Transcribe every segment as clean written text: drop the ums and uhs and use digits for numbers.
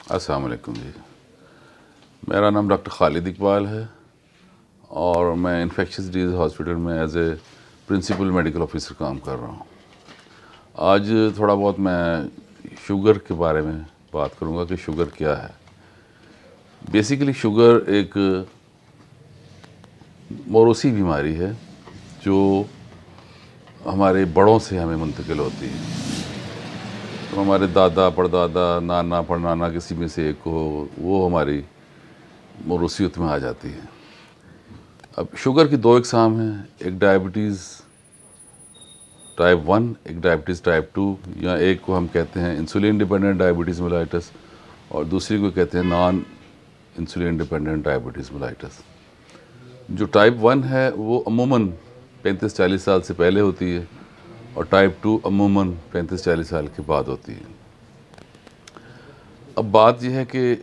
अस्सलाम वालेकुम जी। मेरा नाम डॉक्टर खालिद इकबाल है और मैं इन्फेक्शियस डिजीज़ हॉस्पिटल में as a principal medical officer काम कर रहा हूँ। आज थोड़ा बहुत मैं शुगर के बारे में बात करूँगा कि शुगर क्या है। बेसिकली शुगर एक मौरूसी बीमारी है जो हमारे बड़ों से हमें मुंतकिल होती है। तो हमारे दादा परदादा नाना परनाना किसी में से एक को वो हमारी मौरूसियत में आ जाती है। अब शुगर की दो इकसाम हैं, एक डायबिटीज़ टाइप 1, एक डायबिटीज़ टाइप 2, या एक को हम कहते हैं इंसुलिन डिपेंडेंट डायबिटीज़ मेलाइटस और दूसरी को कहते हैं non insulin dependent diabetes mellitus. जो टाइप 1 है वो अमूमन 35-40 साल से पहले होती है और टाइप 2 अमूमन 35-40 साल के बाद होती है। अब बात यह है कि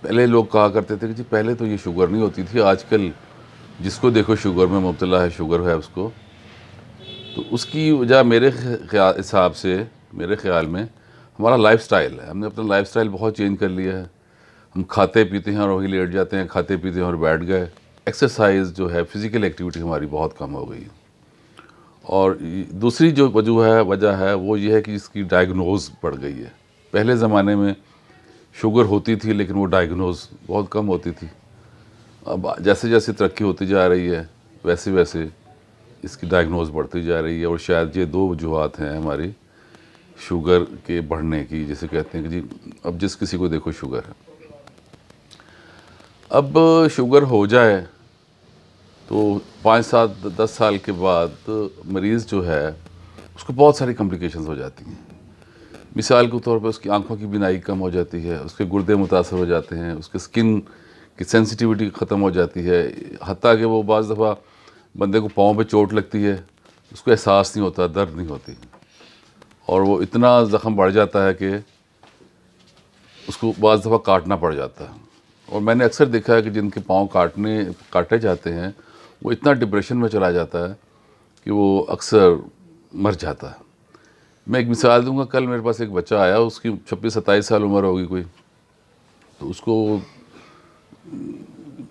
पहले लोग कहा करते थे कि जी पहले तो ये शुगर नहीं होती थी, आजकल जिसको देखो शुगर में मुब्तला है, शुगर है उसको। तो उसकी वजह मेरे हिसाब से, मेरे ख़्याल में हमारा लाइफस्टाइल है। हमने अपना लाइफस्टाइल बहुत चेंज कर लिया है। हम खाते पीते हैं और वही लेट जाते हैं, खाते पीते हैं और बैठ गए। एक्सरसाइज जो है, फ़िज़िकल एक्टिविटी हमारी बहुत कम हो गई। और दूसरी जो वजह है वो ये है कि इसकी डायग्नोज बढ़ गई है। पहले ज़माने में शुगर होती थी लेकिन वो डायग्नोज बहुत कम होती थी। अब जैसे जैसे तरक्की होती जा रही है वैसे वैसे इसकी डायग्नोज बढ़ती जा रही है। और शायद ये दो वजूहत हैं हमारी शुगर के बढ़ने की, जिसे कहते हैं कि जी अब जिस किसी को देखो शुगर है। अब शुगर हो जाए तो 5-7-10 साल के बाद मरीज़ जो है उसको बहुत सारी कॉम्प्लिकेशंस हो जाती हैं। मिसाल के तौर पर उसकी आंखों की बीनाई कम हो जाती है, उसके गुर्दे मुतासर हो जाते हैं, उसके स्किन की सेंसिटिविटी ख़त्म हो जाती है। हत्ता कि वो बाज़ दफ़ा बंदे को पाँव पे चोट लगती है, उसको एहसास नहीं होता, दर्द नहीं होती, और वो इतना ज़ख़म बढ़ जाता है कि उसको बाज़ दफ़ा काटना पड़ जाता है। और मैंने अक्सर देखा है कि जिनके पाँव काटे जाते हैं वो इतना डिप्रेशन में चला जाता है कि वो अक्सर मर जाता है। मैं एक मिसाल दूंगा, कल मेरे पास एक बच्चा आया, उसकी 26-27 साल उम्र होगी कोई, तो उसको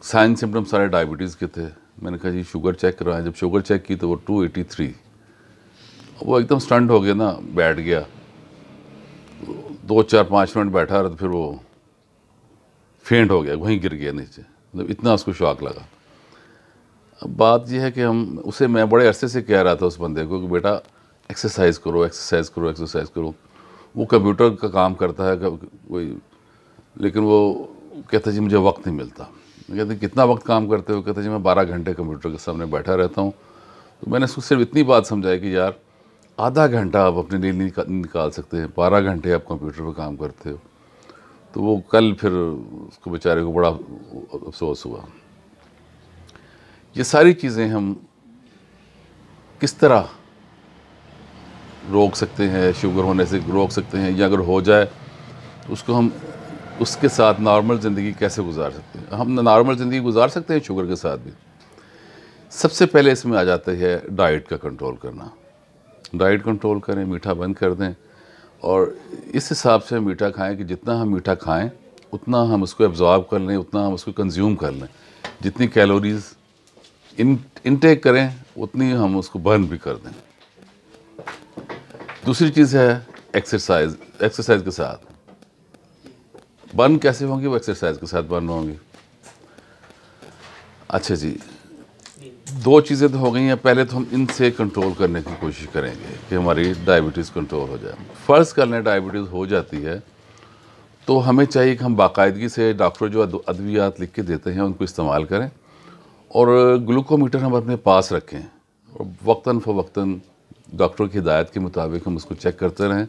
साइन सिम्टम सारे डायबिटीज़ के थे। मैंने कहा जी शुगर चेक करवाएं। जब शुगर चेक की तो वो 283। वो एकदम स्टंट हो गया ना, बैठ गया। 2-4-5 मिनट बैठा रहा तो फिर वो फेंट हो गया, वहीं गिर गया नीचे। मतलब इतना उसको शॉक लगा। अब बात यह है कि मैं बड़े अरसे से कह रहा था उस बंदे को कि बेटा एक्सरसाइज करो, एक्सरसाइज करो, एक्सरसाइज करो। वो कंप्यूटर का काम करता है कोई, लेकिन वो कहता जी मुझे वक्त नहीं मिलता। मैं कहते कितना वक्त काम करते हो? कहता जी मैं 12 घंटे कंप्यूटर के सामने बैठा रहता हूँ। तो मैंने उसको सिर्फ इतनी बात समझाई कि यार आधा घंटा आप अपने लिए निकाल सकते हैं, 12 घंटे आप कंप्यूटर पर काम करते हो। तो वो कल फिर उसको बेचारे को बड़ा अफसोस हुआ। ये सारी चीज़ें हम किस तरह रोक सकते हैं, शुगर होने से रोक सकते हैं, या अगर हो जाए तो उसको हम उसके साथ नॉर्मल ज़िंदगी कैसे गुजार सकते हैं? हम नॉर्मल ज़िंदगी गुजार सकते हैं शुगर के साथ भी। सबसे पहले इसमें आ जाता है डाइट का कंट्रोल करना। डाइट कंट्रोल करें, मीठा बंद कर दें और इस हिसाब से मीठा खाएं कि जितना हम मीठा खाएं उतना हम उसको एब्जॉर्ब कर लें, उतना हम उसको कंज्यूम कर लें। जितनी कैलोरीज़ इनटेक करें उतनी हम उसको बर्न भी कर दें। दूसरी चीज़ है एक्सरसाइज। एक्सरसाइज के साथ बर्न कैसे होंगी? वो एक्सरसाइज के साथ बर्न होंगी। अच्छा जी, दो चीज़ें तो हो गई हैं। पहले तो हम इनसे कंट्रोल करने की कोशिश करेंगे कि हमारी डायबिटीज़ कंट्रोल हो जाए। फ़र्ज़ कर लें डायबिटीज़ हो जाती है तो हमें चाहिए कि हम बाकायदगी से डॉक्टर जो अद्वियात लिख के देते हैं उनको इस्तेमाल करें और ग्लूकोमीटर हम अपने पास रखें और वक्तन फ़वक्तन डॉक्टर की हिदायत के मुताबिक हम उसको चेक करते रहें।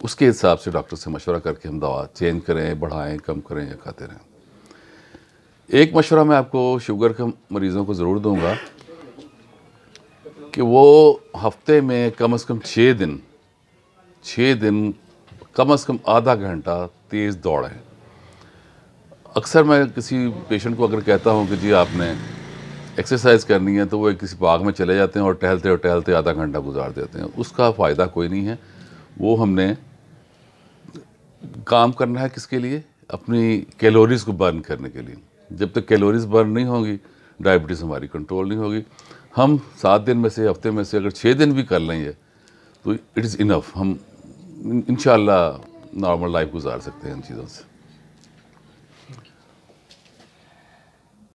उसके हिसाब से डॉक्टर से मशवरा करके हम दवा चेंज करें, बढ़ाएं, कम करें या खाते रहें। एक मशवरा मैं आपको शुगर के मरीज़ों को ज़रूर दूंगा कि वो हफ्ते में कम से कम 6 दिन कम से कम आधा घंटा तेज़ दौड़ें। अक्सर मैं किसी पेशेंट को अगर कहता हूँ कि जी आपने एक्सरसाइज करनी है तो वो किसी बाग में चले जाते हैं और टहलते आधा घंटा गुजार देते हैं। उसका फ़ायदा कोई नहीं है। वो हमने काम करना है किसके लिए? अपनी कैलोरीज़ को बर्न करने के लिए। जब तक कैलोरीज़ बर्न नहीं होंगी, डायबिटीज़ हमारी कंट्रोल नहीं होगी। हम 7 दिन में से, हफ्ते में से अगर 6 दिन भी कर लेंगे तो इट इज़ इनफ। हम इंशाल्लाह नॉर्मल लाइफ गुजार सकते हैं इन चीज़ों से।